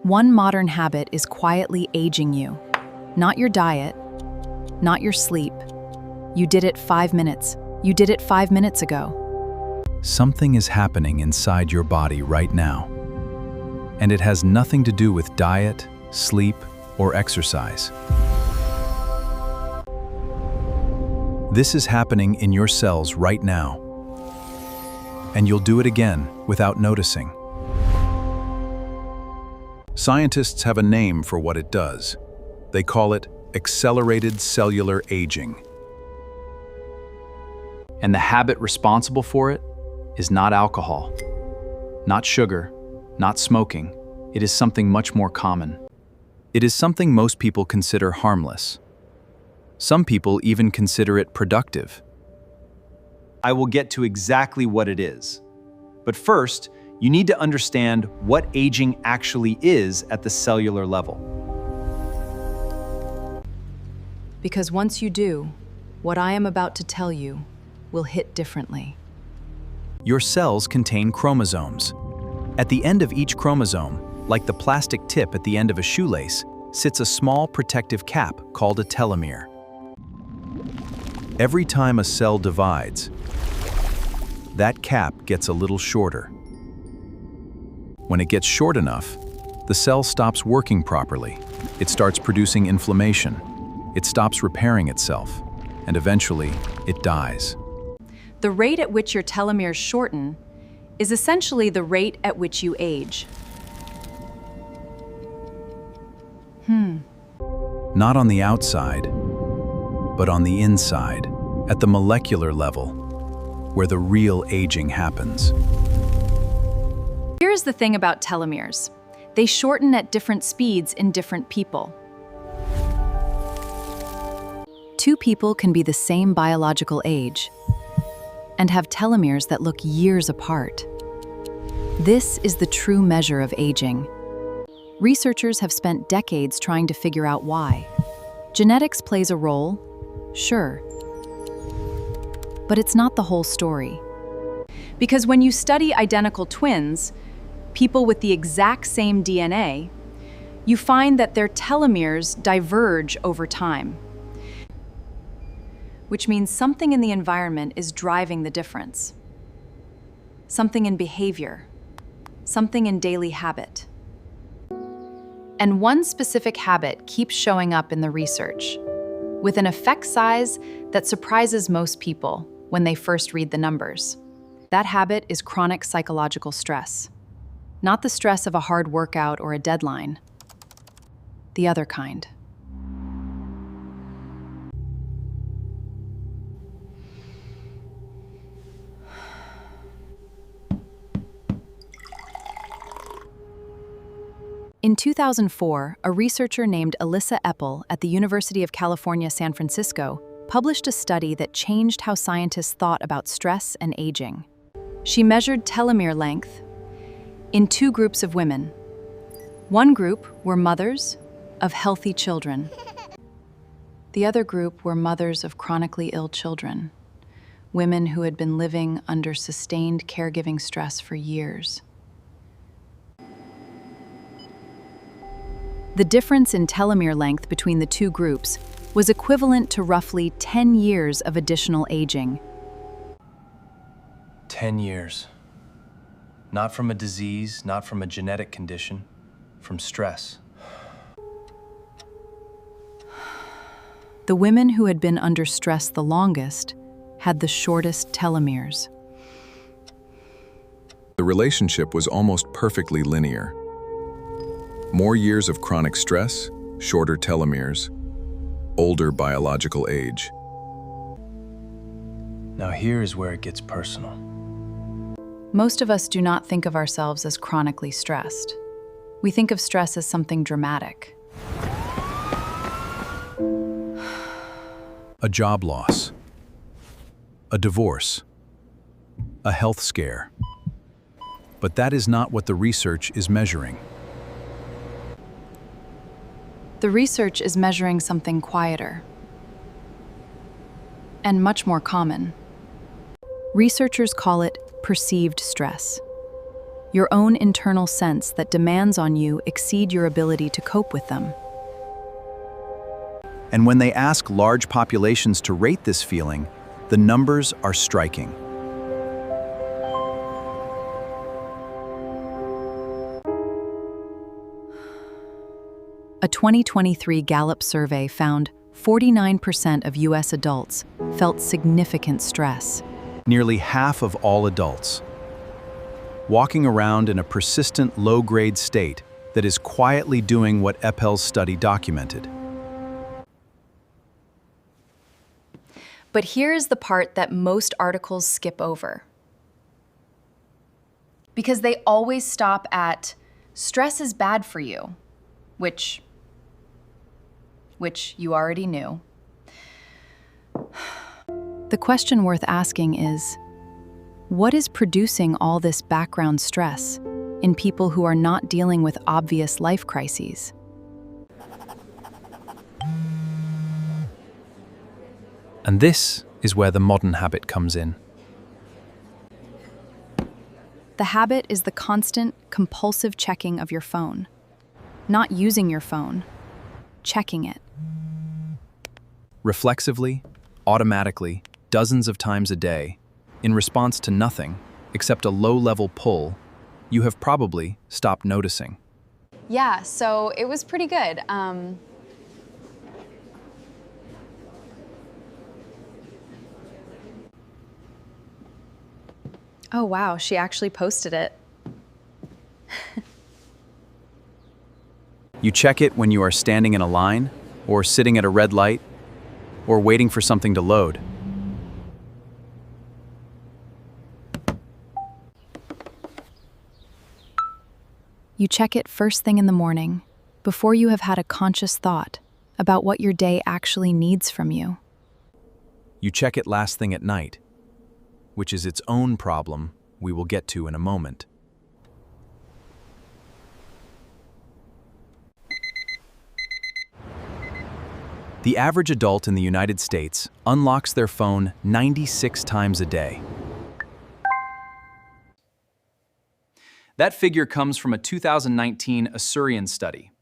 One modern habit is quietly aging you. Not your diet, not your sleep. You did it 5 minutes. You did it 5 minutes ago. Something is happening inside your body right now. And it has nothing to do with diet, sleep, or exercise. This is happening in your cells right now. And you'll do it again without noticing. Scientists have a name for what it does. They call it accelerated cellular aging. And the habit responsible for it is not alcohol, not sugar, not smoking. It is something much more common. It is something most people consider harmless. Some people even consider it productive. I will get to exactly what it is. But first, you need to understand what aging actually is at the cellular level. Because once you do, what I am about to tell you will hit differently. Your cells contain chromosomes. At the end of each chromosome, like the plastic tip at the end of a shoelace, sits a small protective cap called a telomere. Every time a cell divides, that cap gets a little shorter. When it gets short enough, the cell stops working properly. It starts producing inflammation. It stops repairing itself, and eventually, it dies. The rate at which your telomeres shorten is essentially the rate at which you age. Not on the outside, but on the inside, at the molecular level, where the real aging happens. Here's the thing about telomeres. They shorten at different speeds in different people. Two people can be the same biological age and have telomeres that look years apart. This is the true measure of aging. Researchers have spent decades trying to figure out why. Genetics plays a role, sure, but it's not the whole story. Because when you study identical twins, people with the exact same DNA, you find that their telomeres diverge over time, which means something in the environment is driving the difference. Something in behavior, something in daily habit. And one specific habit keeps showing up in the research, with an effect size that surprises most people when they first read the numbers. That habit is chronic psychological stress. Not the stress of a hard workout or a deadline. The other kind. In 2004, a researcher named Alyssa Epple at the University of California, San Francisco, published a study that changed how scientists thought about stress and aging. She measured telomere length in 2 groups of women. One group were mothers of healthy children. The other group were mothers of chronically ill children, women who had been living under sustained caregiving stress for years. The difference in telomere length between the 2 groups was equivalent to roughly 10 years of additional aging. 10 years. Not from a disease, not from a genetic condition, from stress. The women who had been under stress the longest had the shortest telomeres. The relationship was almost perfectly linear. More years of chronic stress, shorter telomeres, older biological age. Now here is where it gets personal. Most of us do not think of ourselves as chronically stressed. We think of stress as something dramatic. A job loss, a divorce, a health scare. But that is not what the research is measuring. The research is measuring something quieter and much more common. Researchers call it perceived stress. your own internal sense that demands on you exceed your ability to cope with them. And when they ask large populations to rate this feeling, the numbers are striking. A 2023 Gallup survey found 49% of U.S. adults felt significant stress. Nearly half of all adults. Walking around in a persistent low-grade state that is quietly doing what Eppel's study documented. But here's the part that most articles skip over. Because they always stop at, stress is bad for you, which you already knew. The question worth asking is, what is producing all this background stress in people who are not dealing with obvious life crises? And this is where the modern habit comes in. The habit is the constant, compulsive checking of your phone. Not using your phone, checking it. Reflexively, automatically, dozens of times a day, in response to nothing except a low-level pull, you have probably stopped noticing. Yeah, so it was pretty good. Oh wow, she actually posted it. You check it when you are standing in a line, or sitting at a red light, or waiting for something to load. You check it first thing in the morning, before you have had a conscious thought about what your day actually needs from you. You check it last thing at night, which is its own problem we will get to in a moment. The average adult in the United States unlocks their phone 96 times a day. That figure comes from a 2019 Assyrian study,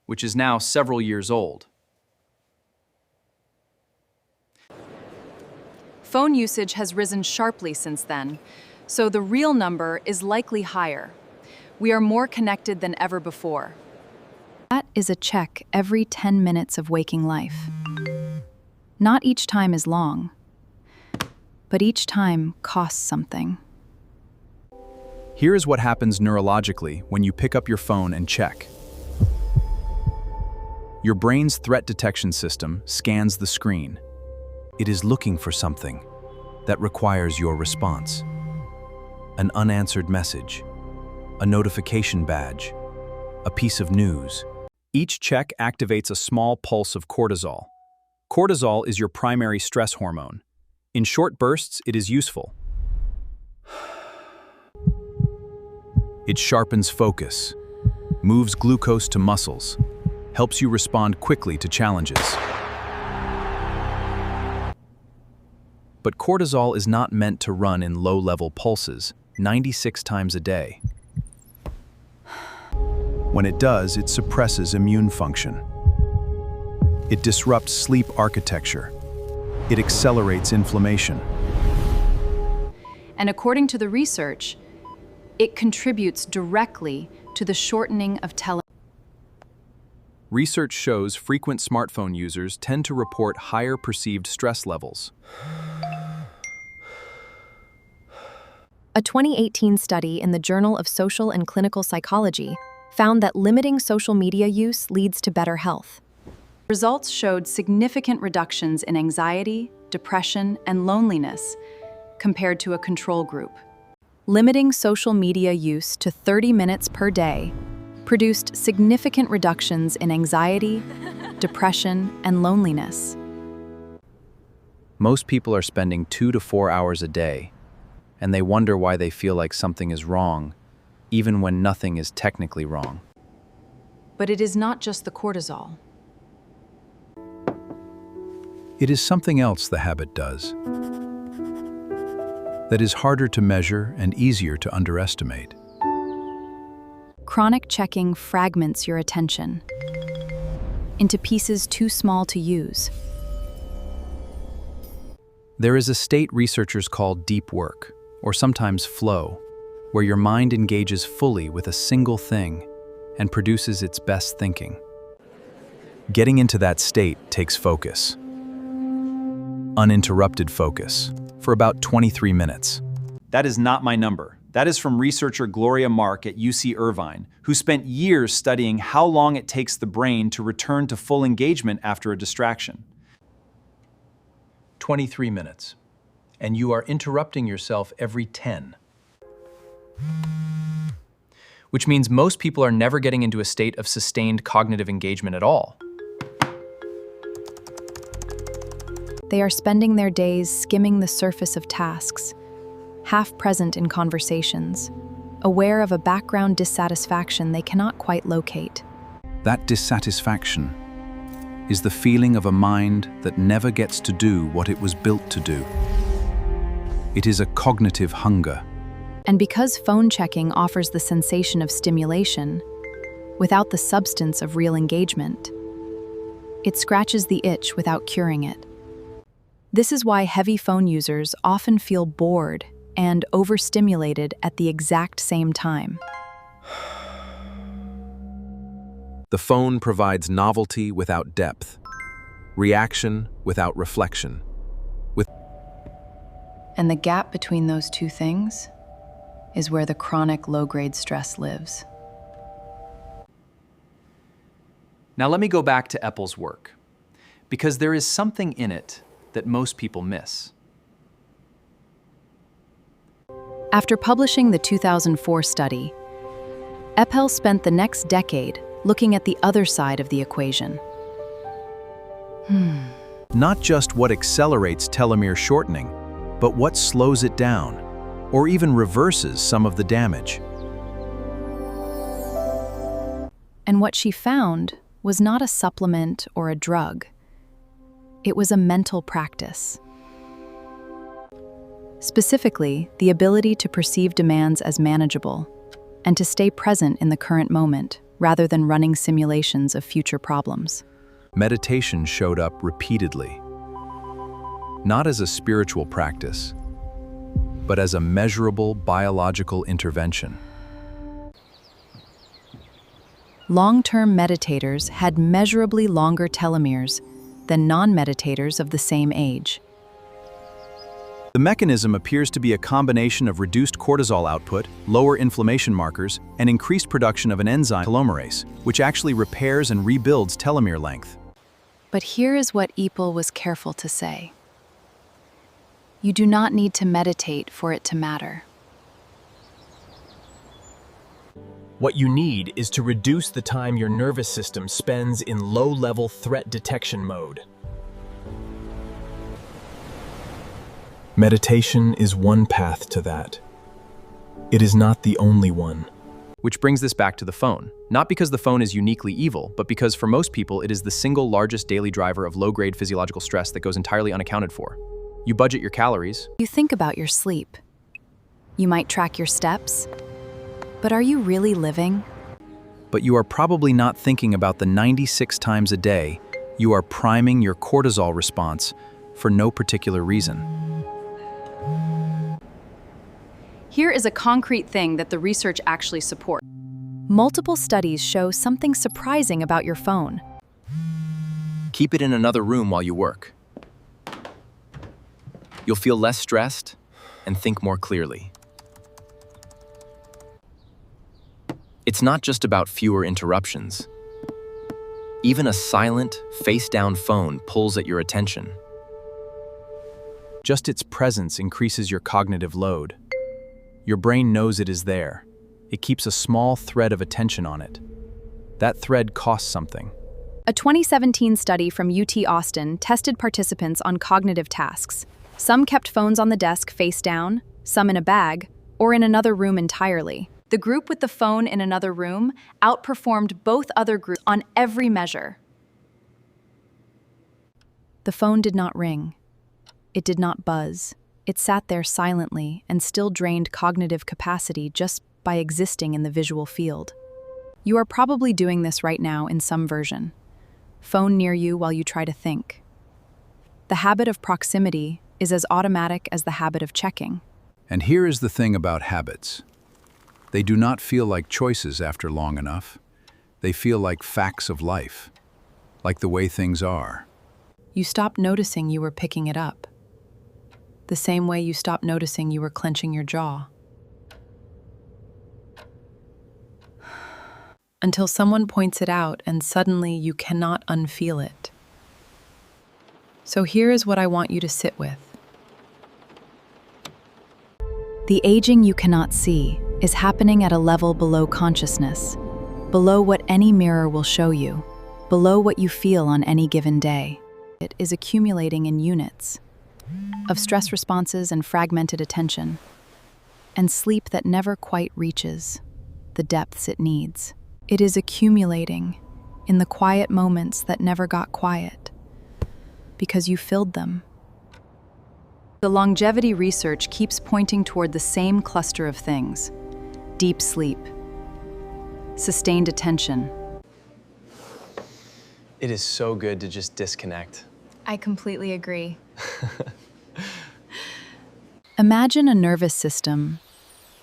which is now several years old. Phone usage has risen sharply since then, so the real number is likely higher. We are more connected than ever before. That is a check every 10 minutes of waking life. Not each time is long, but each time costs something. Here is what happens neurologically when you pick up your phone and check. Your brain's threat detection system scans the screen. It is looking for something that requires your response. An unanswered message, a notification badge, a piece of news. Each check activates a small pulse of cortisol. Cortisol is your primary stress hormone. In short bursts, it is useful. It sharpens focus, moves glucose to muscles, helps you respond quickly to challenges. But cortisol is not meant to run in low-level pulses, 96 times a day. When it does, it suppresses immune function. It disrupts sleep architecture. It accelerates inflammation. And according to the research, it contributes directly to the shortening of telomeres. Research shows frequent smartphone users tend to report higher perceived stress levels. A 2018 study in the Journal of Social and Clinical Psychology found that limiting social media use leads to better health. Results showed significant reductions in anxiety, depression, and loneliness compared to a control group. Limiting social media use to 30 minutes per day produced significant reductions in anxiety, depression, and loneliness. Most people are spending 2 to 4 hours a day, and they wonder why they feel like something is wrong, even when nothing is technically wrong. But it is not just the cortisol. It is something else the habit does that is harder to measure and easier to underestimate. Chronic checking fragments your attention into pieces too small to use. There is a state researchers call deep work, or sometimes flow, where your mind engages fully with a single thing and produces its best thinking. Getting into that state takes focus. Uninterrupted focus, for about 23 minutes. That is not my number. That is from researcher Gloria Mark at UC Irvine, who spent years studying how long it takes the brain to return to full engagement after a distraction. 23 minutes. And you are interrupting yourself every 10. Which means most people are never getting into a state of sustained cognitive engagement at all. They are spending their days skimming the surface of tasks, half present in conversations, aware of a background dissatisfaction they cannot quite locate. That dissatisfaction is the feeling of a mind that never gets to do what it was built to do. It is a cognitive hunger. And because phone checking offers the sensation of stimulation, without the substance of real engagement, it scratches the itch without curing it. This is why heavy phone users often feel bored and overstimulated at the exact same time. The phone provides novelty without depth, reaction without reflection. And the gap between those two things is where the chronic low-grade stress lives. Now let me go back to Eppel's work, because there is something in it that most people miss. After publishing the 2004 study, Eppel spent the next decade looking at the other side of the equation. Not just what accelerates telomere shortening, but what slows it down, or even reverses some of the damage. And what she found was not a supplement or a drug. It was a mental practice. Specifically, the ability to perceive demands as manageable and to stay present in the current moment rather than running simulations of future problems. Meditation showed up repeatedly, not as a spiritual practice, but as a measurable biological intervention. Long-term meditators had measurably longer telomeres than non-meditators of the same age. The mechanism appears to be a combination of reduced cortisol output, lower inflammation markers, and increased production of an enzyme, Telomerase, which actually repairs and rebuilds telomere length. But here is what Eppel was careful to say. You do not need to meditate for it to matter. What you need is to reduce the time your nervous system spends in low-level threat detection mode. Meditation is one path to that. It is not the only one. Which brings this back to the phone. Not because the phone is uniquely evil, but because for most people it is the single largest daily driver of low-grade physiological stress that goes entirely unaccounted for. You budget your calories. You think about your sleep. You might track your steps. But are you really living? But you are probably not thinking about the 96 times a day you are priming your cortisol response for no particular reason. Here is a concrete thing that the research actually supports. Multiple studies show something surprising about your phone. Keep it in another room while you work. You'll feel less stressed and think more clearly. It's not just about fewer interruptions. Even a silent, face-down phone pulls at your attention. Just its presence increases your cognitive load. Your brain knows it is there. It keeps a small thread of attention on it. That thread costs something. A 2017 study from UT Austin tested participants on cognitive tasks. Some kept phones on the desk face down, some in a bag, or in another room entirely. The group with the phone in another room outperformed both other groups on every measure. The phone did not ring. It did not buzz. It sat there silently and still drained cognitive capacity just by existing in the visual field. You are probably doing this right now in some version. Phone near you while you try to think. The habit of proximity is as automatic as the habit of checking. And here is the thing about habits. They do not feel like choices after long enough. They feel like facts of life, like the way things are. You stop noticing you were picking it up, the same way you stop noticing you were clenching your jaw. Until someone points it out and suddenly you cannot unfeel it. So here is what I want you to sit with. The aging you cannot see is happening at a level below consciousness, below what any mirror will show you, below what you feel on any given day. It is accumulating in units of stress responses and fragmented attention, and sleep that never quite reaches the depths it needs. It is accumulating in the quiet moments that never got quiet, because you filled them. The longevity research keeps pointing toward the same cluster of things: deep sleep, sustained attention. It is so good to just disconnect. I completely agree. Imagine a nervous system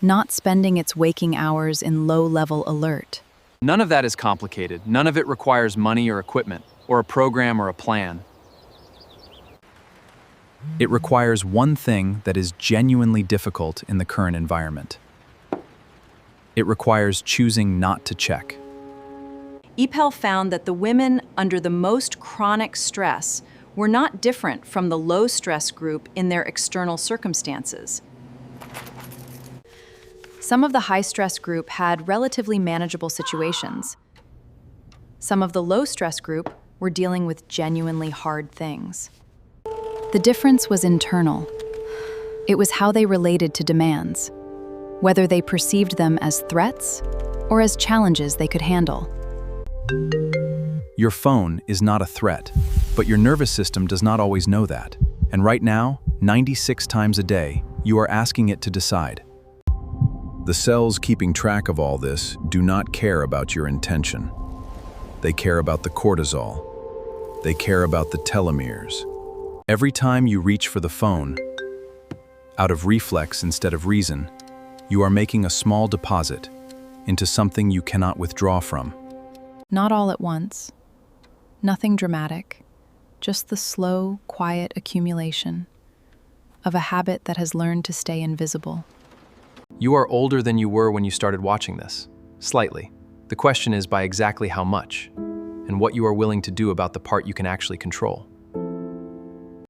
not spending its waking hours in low-level alert. None of that is complicated. None of it requires money or equipment, or a program or a plan. It requires one thing that is genuinely difficult in the current environment. It requires choosing not to check. EPEL found that the women under the most chronic stress were not different from the low-stress group in their external circumstances. Some of the high-stress group had relatively manageable situations. Some of the low-stress group were dealing with genuinely hard things. The difference was internal. It was how they related to demands, whether they perceived them as threats or as challenges they could handle. Your phone is not a threat, but your nervous system does not always know that. And right now, 96 times a day, you are asking it to decide. The cells keeping track of all this do not care about your intention. They care about the cortisol. They care about the telomeres. Every time you reach for the phone, out of reflex instead of reason, you are making a small deposit into something you cannot withdraw from. Not all at once. Nothing dramatic. Just the slow, quiet accumulation of a habit that has learned to stay invisible. You are older than you were when you started watching this. Slightly. The question is by exactly how much, and what you are willing to do about the part you can actually control.